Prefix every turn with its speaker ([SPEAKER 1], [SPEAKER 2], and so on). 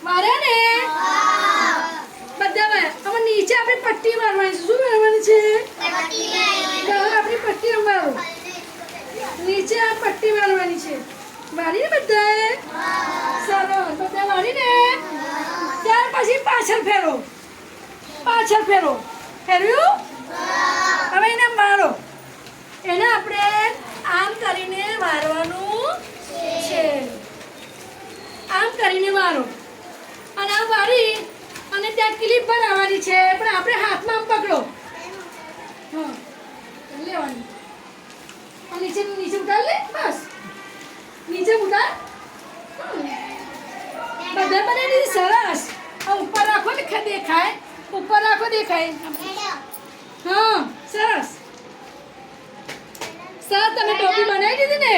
[SPEAKER 1] મારે ને બધા હવે નીચે આપણે પટ્ટી મારવાની છે. શું મારવાની છે? આપણી પટ્ટી મારો. નીચે આ પટ્ટી મારવાની છે. મારી ને બધાએ સરસ બધા મારી ને ત્યાર પછી પાછળ ફેરો. પાછળ ફેરો. ફેરવ્યું? હવે એને મારો. એને આપણે આમ કરીને મારવાનું છે. આમ કરીને મારો. અને આ મારી અને ત્યાં ક્લિપ બનાવવાની છે પણ આપણે હાથમાં આમ પકડો. હા લેવાની. નીચે નીચે ઉતાર લે. બસ નીચે ઉતાર. બધા બનાવી દીધી. સરસ. આ ઉપર રાખો ને દેખાય. ઉપર રાખો દેખાય. હા સરસ. સર તમે ટોપી બનાવી દીધી ને?